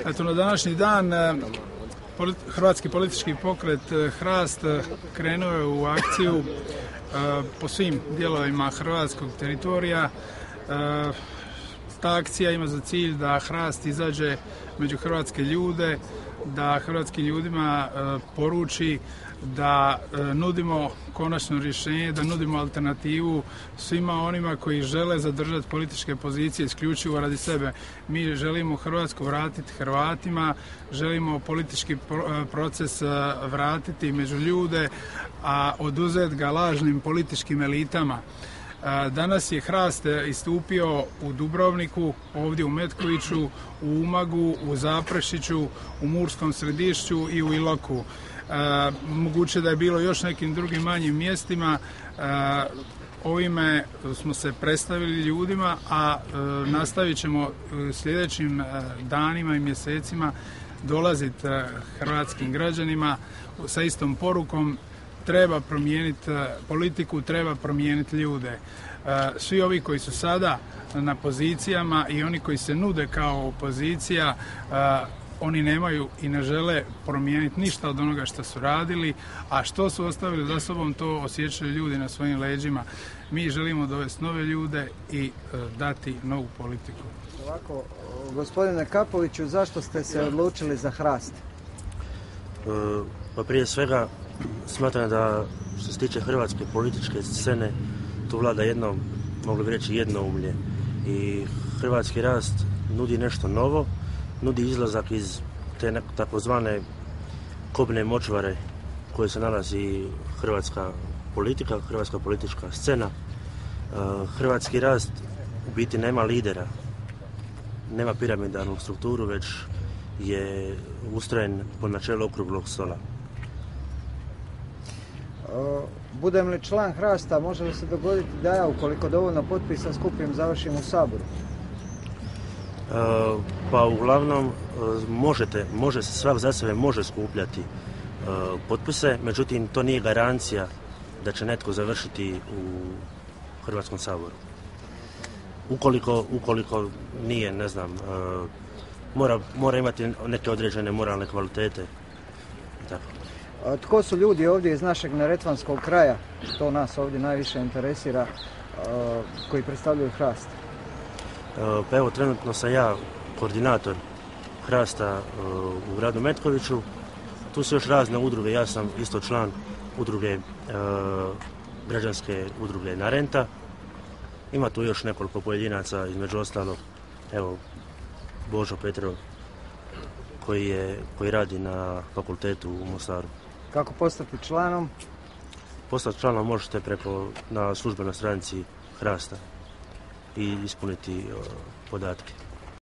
Eto, na današnji dan Hrvatski politički pokret Hrast krenuo je u akciju po svim dijelovima hrvatskog teritorija. Ta akcija ima za cilj da Hrast izađe među hrvatske ljude, da hrvatskim ljudima poruči da nudimo konačno rješenje, da nudimo alternativu svima onima koji žele zadržati političke pozicije isključivo radi sebe. Mi želimo Hrvatsku vratiti Hrvatima, želimo politički proces vratiti među ljude, a oduzeti ga lažnim političkim elitama. Danas je Hrast istupio u Dubrovniku, ovdje u Metkoviću, u Umagu, u Zaprešiću, u Murskom Središću i u Iloku. Moguće da je bilo još nekim drugim manjim mjestima. Ovime smo se predstavili ljudima, a nastavit ćemo sljedećim danima i mjesecima dolaziti hrvatskim građanima sa istom porukom: treba promijeniti politiku, treba promijeniti ljude. Svi ovi koji su sada na pozicijama i oni koji se nude kao opozicija, oni nemaju i ne žele promijeniti ništa od onoga što su radili, a što su ostavili za sobom to osjećaju ljudi na svojim leđima. Mi želimo dovesti nove ljude i dati novu politiku. Ovako, gospodine Kapoviću, zašto ste se odlučili za Hrast? Pa prije svega smatram da što se tiče hrvatske političke scene tu vlada jedno, mogli bi reći, jednoumlje, i Hrvatski Rast nudi nešto novo, nudi izlazak iz te takozvane kobne močvare koje se nalazi hrvatska politika, hrvatska politička scena. Hrvatski Rast u biti nema lidera, nema piramidalnu strukturu, već je ustrojen po načelu okruglog stola. Budem li član Hrasta, može li se dogoditi da ja, ukoliko dovoljno potpisa skupim, završim u Saboru? Pa uglavnom može se, svak za sebe može skupljati potpise, međutim to nije garancija da će netko završiti u Hrvatskom saboru. Ukoliko nije, ne znam, mora imati neke određene moralne kvalitete i tako. Tko su ljudi ovdje iz našeg neretvanskog kraja, to nas ovdje najviše interesira, koji predstavljaju Hrast? Pa evo, trenutno sam ja koordinator Hrasta u gradu Metkoviću. Tu su još razne udruge, ja sam isto član udruge, građanske udruge Narenta. Ima tu još nekoliko pojedinaca, između ostalog, evo, Božo Petrov, koji radi na fakultetu u Mostaru. Kako postati članom? Postati članom možete na službenoj stranici Hrasta i ispuniti podatke.